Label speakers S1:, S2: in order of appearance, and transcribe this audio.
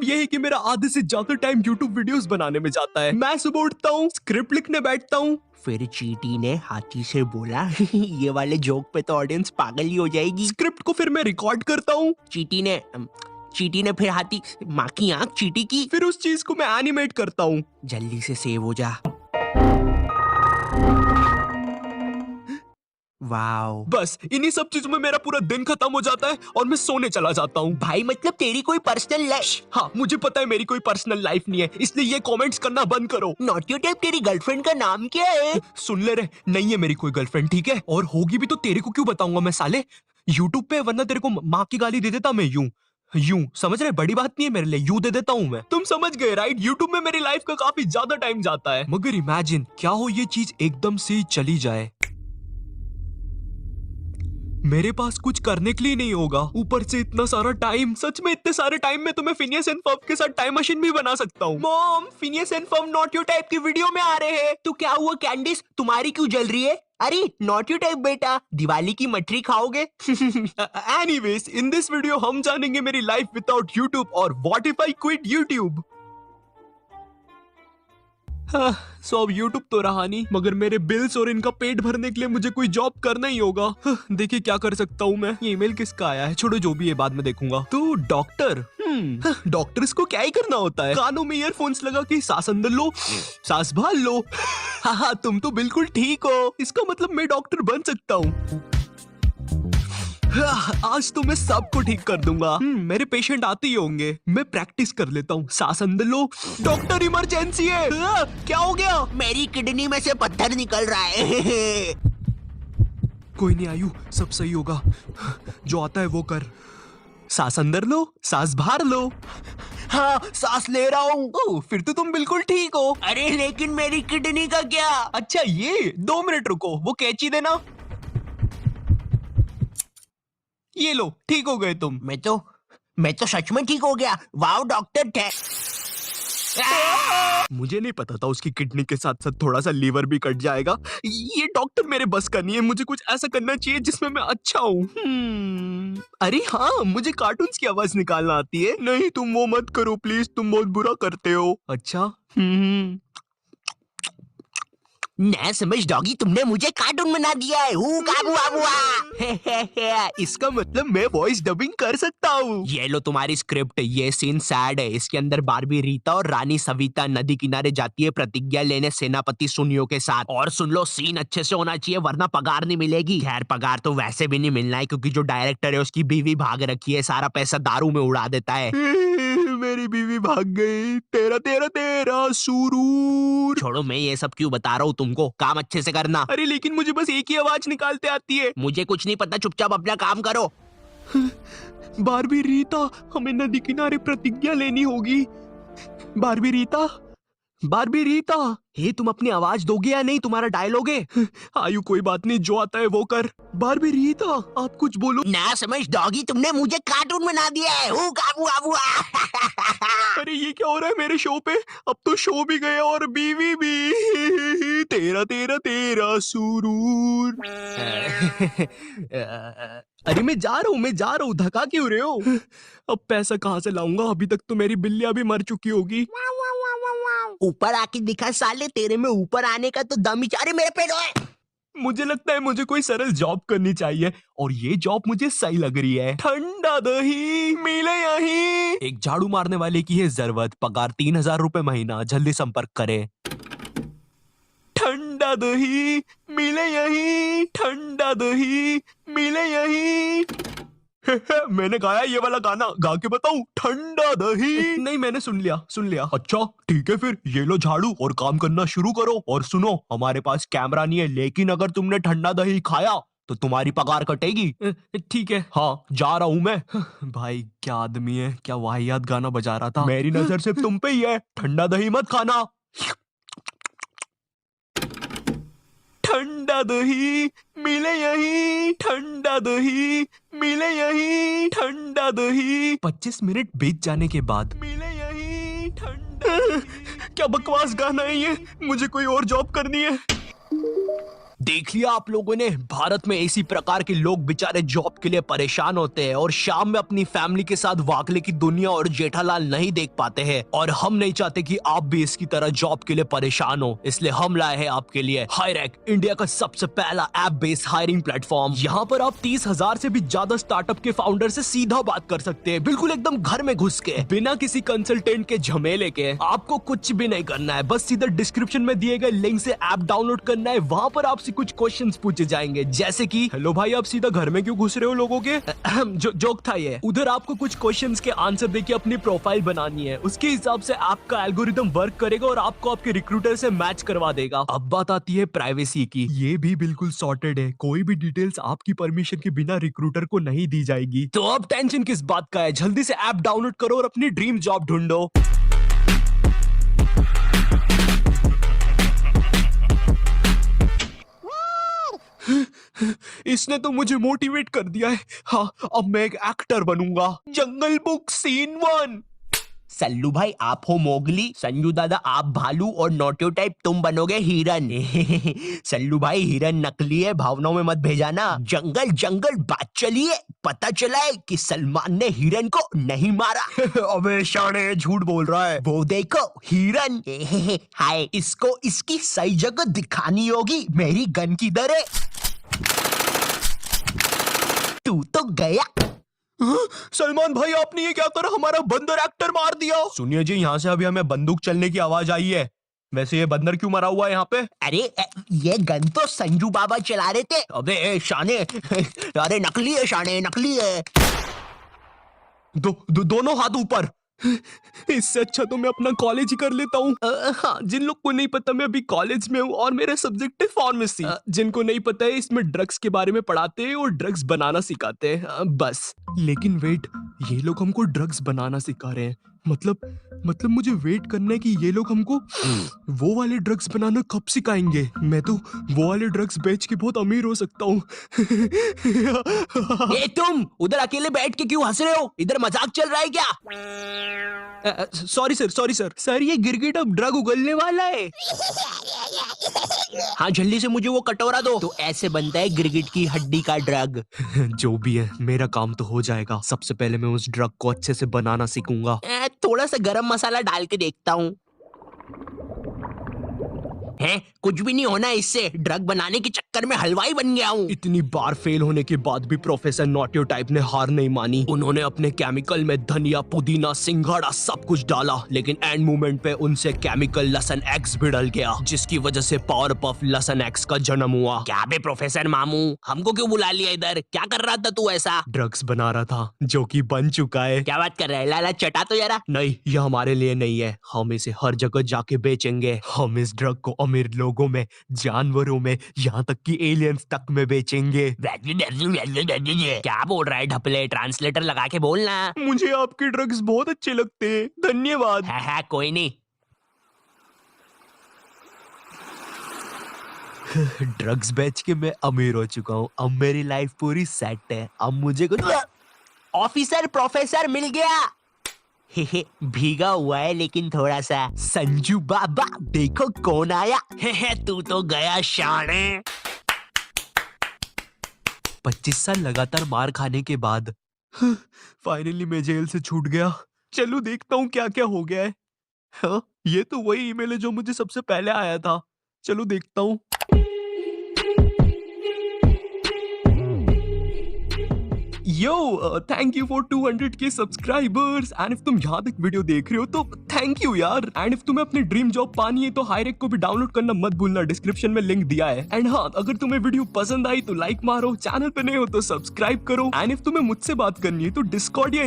S1: मतलब ये है कि मेरा आधे से ज्यादा टाइम यूट्यूब वीडियोस बनाने में जाता है। मैं सुबह उठता हूँ, स्क्रिप्ट लिखने बैठता हूँ।
S2: फिर चींटी ने हाथी से बोला ये वाले जोक पे तो ऑडियंस पागल ही हो जाएगी।
S1: स्क्रिप्ट को फिर मैं रिकॉर्ड करता हूँ।
S2: चींटी ने फिर हाथी माँ की आंख चींटी की।
S1: फिर उस चीज को मैं एनिमेट करता हूँ।
S2: जल्दी से सेव हो जा। वाओ।
S1: बस इन्हीं सब चीजों में मेरा पूरा दिन खत्म हो जाता है और मैं सोने चला जाता हूँ।
S2: भाई मतलब तेरी कोई पर्सनल लाइफ?
S1: हाँ, मुझे पता है मेरी कोई पर्सनल लाइफ नहीं है, इसलिए ये कमेंट्स करना बंद करो।
S2: नॉट योर टाइप तेरी गर्लफ्रेंड का नाम क्या है?
S1: सुन ले रे, नहीं है मेरी कोई गर्लफ्रेंड, ठीक है? और होगी भी तो तेरे को क्यों बताऊंगा मैं साले, यूट्यूब पे, वरना तेरे को माँ की गाली दे देता मैं। यूं समझ रहे, बड़ी बात नहीं है मेरे लिए, यूं दे देता हूं मैं। तुम समझ गए राइट? यूट्यूब में मेरी लाइफ का काफी ज्यादा टाइम जाता है। मगर इमेजिन क्या हो ये चीज एकदम से ही चली जाए, मेरे पास कुछ करने के लिए नहीं होगा, ऊपर से इतना सारा टाइम। सच में इतने सारे टाइम में तो मैं फिनियस एंड फर्ब के साथ टाइम मशीन भी बना सकता हूँ। Mom, Phineas and Ferb not your type की वीडियो में आ रहे हैं।
S2: तो क्या हुआ कैंडिस, तुम्हारी क्यों जल रही है? अरे नॉट योर टाइप बेटा, दिवाली की मठरी खाओगे?
S1: एनीवेज, इन दिस वीडियो हम जानेंगे मेरी लाइफ विदाउट यूट्यूब और what if I quit YouTube. So अब यूट्यूब तो रहा नहीं, मगर मेरे बिल्स और इनका पेट भरने के लिए मुझे कोई जॉब करना ही होगा। देखिए क्या कर सकता हूँ मैं। ये ईमेल किसका आया है, छोड़ो जो भी है बाद में देखूंगा। तो डॉक्टर, डॉक्टर्स को क्या ही करना होता है, कानों में ईयरफोन्स लगा के सांस अंदर लो, सांस बाहर लो। हाँ, तुम तो बिल्कुल ठीक हो, इसका मतलब मैं डॉक्टर बन सकता हूँ। आज तो मैं सबको ठीक कर दूंगा। मेरे पेशेंट आते ही होंगे, मैं प्रैक्टिस कर लेता हूँ। सांस अंदर लो। डॉक्टर, इमरजेंसी है। क्या हो गया?
S2: मेरी किडनी में से पत्थर निकल रहा है।
S1: कोई नहीं आयु, सब सही होगा, जो आता है वो कर। सांस अंदर लो, सांस बाहर लो।
S2: हाँ, सांस ले रहा हूँ।
S1: ओह, फिर तो तुम बिल्कुल ठीक हो।
S2: अरे लेकिन मेरी किडनी का क्या?
S1: अच्छा ये, 2 मिनट रुको, वो कैंची देना। ये लो, ठीक हो गए तुम।
S2: मैं तो सच में ठीक हो गया। वाओ डॉक्टर थे।
S1: मुझे नहीं पता था उसकी किडनी के साथ साथ थोड़ा सा लीवर भी कट जाएगा। ये डॉक्टर मेरे बस का नहीं है, मुझे कुछ ऐसा करना चाहिए जिसमें मैं अच्छा हूँ। अरे हाँ, मुझे कार्टून्स की आवाज निकालना आती है। नहीं, तुम वो मत करो प्लीज, तुम बहुत बुरा करते हो। अच्छा।
S2: ना समझ डॉगी, तुमने मुझे कार्टून बना दिया है।
S1: इसका मतलब मैं वॉइस डबिंग कर सकता हूँ।
S2: ये लो तुम्हारी स्क्रिप्ट। ये सीन सैड है। इसके अंदर बारबी रीता और रानी सविता नदी किनारे जाती है प्रतिज्ञा लेने सेनापति सुनियो के साथ। और सुन लो, सीन अच्छे से होना चाहिए वरना पगार नहीं मिलेगी। खैर पगार तो वैसे भी नहीं मिलना है क्योंकि जो डायरेक्टर है उसकी बीवी भाग रखी है, सारा पैसा दारू में उड़ा देता है।
S1: मेरी बीवी भाग गई। तेरा तेरा तेरा सुरूर।
S2: छोड़ो, मैं ये सब क्यों बता रहा हूँ तुमको, काम अच्छे से करना।
S1: अरे लेकिन मुझे बस एक ही आवाज निकालते आती है।
S2: मुझे कुछ नहीं पता, चुपचाप अपना काम करो।
S1: बारबी रीता, हमें नदी किनारे प्रतिज्ञा लेनी होगी। बारबी रीता, बारबी रीता, हे तुम अपनी आवाज दोगे या नहीं? तुम्हारा डायलॉग है। आयु कोई बात नहीं, जो आता है वो कर। बारबी रीता, आप कुछ बोलो।
S2: ना समझ डॉगी, तुमने मुझे कार्टून बना दिया है।
S1: अरे ये क्या हो रहा है मेरे शो पे? अब तो शो भी गया और बीवी भी। तेरा तेरा तेरा सुरूर। अरे मैं जा रहा हूँ, धक्का क्यों रहे हो? अब पैसा कहाँ से लाऊंगा? अभी तक तो मेरी बिल्लियां भी मर चुकी होगी।
S2: ऊपर आके दिखा साले, तेरे में ऊपर आने का तो दम ही। अरे मेरे पेट है।
S1: मुझे लगता है मुझे कोई सरल जॉब करनी चाहिए और ये जॉब मुझे सही लग रही है। ठंडा दही मिले यहीं। एक झाड़ू मारने वाले की है जरूरत, पगार 3000 रुपए महीना, जल्दी संपर्क करे। ठंडा दही मिले यहीं, ठंडा दही मिले यहीं। मैंने गाया ये वाला गाना, गा के बताऊं? ठंडा दही। नहीं, मैंने सुन लिया। अच्छा ठीक है, फिर ये लो झाड़ू और काम करना शुरू करो। और सुनो, हमारे पास कैमरा नहीं है, लेकिन अगर तुमने ठंडा दही खाया तो तुम्हारी पगार कटेगी। ठीक है, हाँ जा रहा हूँ मैं। भाई क्या आदमी है, क्या वाहियात गाना बजा रहा था। मेरी नजर सिर्फ तुम पे ही है, ठंडा दही मत खाना। ठंडा दही मिले यहीं, ठंडा दही मिले यहीं, ठंडा दही। 25 मिनट बीत जाने के बाद मिले यहीं ठंडा। क्या बकवास गाना है ये, मुझे कोई और जॉब करनी है।
S2: देख लिया आप लोगों ने, भारत में इसी प्रकार के लोग बेचारे जॉब के लिए परेशान होते हैं और शाम में अपनी फैमिली के साथ वाकले की दुनिया और जेठालाल नहीं देख पाते हैं। और हम नहीं चाहते कि आप भी इसकी तरह जॉब के लिए परेशान हो, इसलिए हम लाए हैं आपके लिए हायरैक, इंडिया का सबसे पहला ऐप बेस्ड हायरिंग प्लेटफॉर्म। यहाँ पर आप 30,000 से भी ज्यादा स्टार्टअप के फाउंडर से सीधा बात कर सकते हैं, बिल्कुल एकदम घर में घुस के, बिना किसी कंसल्टेंट के झमेले के। आपको कुछ भी नहीं करना है, बस सीधा डिस्क्रिप्शन में दिए गए लिंक से ऐप डाउनलोड करना है। वहाँ पर आपसे कुछ क्वेश्चंस पूछे जाएंगे, जैसे कि हेलो भाई आप सीधा घर में क्यों घुस रहे हो लोगों के, जोक था ये। उधर आपको कुछ क्वेश्चंस के आंसर देके अपनी प्रोफाइल बनानी है, उसके हिसाब से आपका एल्गोरिदम वर्क करेगा और आपको आपके रिक्रूटर से मैच करवा देगा। अब बात आती है प्राइवेसी की, ये भी बिल्कुल सॉर्टेड है, कोई भी डिटेल्स आपकी परमिशन के बिना रिक्रूटर को नहीं दी जाएगी। तो अब टेंशन किस बात का है, जल्दी से ऐप डाउनलोड करो और अपनी ड्रीम जॉब ढूंढो। इसने तो मुझे मोटिवेट कर दिया है। हाँ, अब मैं एक एक्टर बनूंगा। जंगल बुक सीन 1। सल्लू भाई आप हो मोगली, संजू दादा आप भालू और नोटियो टाइप तुम बनोगे हिरन। सल्लू भाई हिरन नकली है, भावनाओं में मत भेजाना। जंगल जंगल बात चलिए, पता चला है कि सलमान ने हिरन को नहीं मारा। अबे शाने झूठ बोल रहा है। वो देखो हिरन। हाय, इसको इसकी सही जगह दिखानी होगी। मेरी गन किधर है? तू तो गया। सलमान भाई आपने ये क्या करा, हमारा बंदर एक्टर मार दिया। सुनिए जी, यहाँ से अभी हमें बंदूक चलने की आवाज आई है। वैसे ये बंदर क्यों मरा हुआ है यहाँ पे? अरे ये गन तो संजू बाबा चला रहे थे। अबे शाने, अरे नकली है शाने, नकली है। दोनों हाथ ऊपर। इससे अच्छा तो मैं अपना कॉलेज ही कर लेता हूँ। हाँ, जिन लोग को नहीं पता मैं अभी कॉलेज में हूँ और मेरा सब्जेक्ट है फार्मेसी। जिनको नहीं पता है इसमें ड्रग्स के बारे में पढ़ाते हैं और ड्रग्स बनाना सिखाते हैं, बस। लेकिन वेट, ये लोग हमको ड्रग्स बनाना सिखा रहे हैं, मतलब मुझे वेट करना है कि ये लोग हमको वो वाले ड्रग्स बनाना कब सिखाएंगे। मैं तो वो वाले ड्रग्स बेच के बहुत अमीर हो सकता हूँ। ये तुम उधर अकेले बैठ के क्यों हंस रहे हो? इधर मजाक चल रहा है क्या? सॉरी सर, सर ये गिरगिट अब ड्रग उगलने वाला है। हाँ, जल्दी से मुझे वो कटोरा दो। तो ऐसे बनता है गिरगिट की हड्डी का ड्रग। जो भी है, मेरा काम तो हो जाएगा। सबसे पहले मैं उस ड्रग को अच्छे से बनाना सीखूंगा। थोड़ा सा गरम मसाला डाल के देखता हूँ। है, कुछ भी नहीं होना इससे। ड्रग बनाने के चक्कर में हलवाई बन गया हूँ। इतनी बार फेल होने के बाद भी प्रोफेसर नोटियो टाइप ने हार नहीं मानी। उन्होंने अपने केमिकल में धनिया, पुदीना, सिंघाड़ा सब कुछ डाला, लेकिन एंड मोमेंट पे उनसे केमिकल लसन एक्स भी डल गया, जिसकी वजह से पावर पफ लसन एक्स का जन्म हुआ। क्या बे प्रोफेसर मामू, हमको क्यों बुला लिया इधर? क्या कर रहा था तू ऐसा? ड्रग्स बना रहा था, जो कि बन चुका है। क्या बात कर रहा है? लाला चटा तो जरा। नहीं, ये हमारे लिए नहीं है, हम इसे हर जगह जाके बेचेंगे। हम इस ड्रग को अमीर लोगों में, जानवरों में, यहाँ तक कि एलियंस तक में बेचेंगे। क्या बोल रहा है ढपले? ट्रांसलेटर लगा के बोलना। मुझे आपके ड्रग्स बहुत अच्छे लगते हैं, धन्यवाद। है कोई नहीं। ड्रग्स बेच के मैं अमीर हो चुका हूँ, अब मेरी लाइफ पूरी सेट है। अब मुझे कुछ ऑफिसर प्रोफेसर मिल गया। भीगा हुआ है लेकिन थोड़ा सा। संजू बाबा देखो कौन आया। तू तो गया शाने। 25 साल लगातार मार खाने के बाद फाइनली मैं जेल से छूट गया। चलो देखता हूँ क्या क्या हो गया है। हाँ, ये तो वही ईमेल है जो मुझे सबसे पहले आया था। चलो देखता हूँ। Thank you for 200k subscribers. And if तुम यहाँ तक वीडियो देख रहे हो तो थैंक यू यार। एंड इफ तुम्हें अपनी ड्रीम जॉब पानी है तो हायरैक को भी डाउनलोड करना मत भूलना, डिस्क्रिप्शन में लिंक दिया है। एंड हाँ, अगर तुम्हें वीडियो पसंद आई तो लाइक मारो, चैनल पे नए हो तो सब्सक्राइब करो। एंड इफ तुम्हें मुझसे बात करनी है तो डिस्कॉर्ड या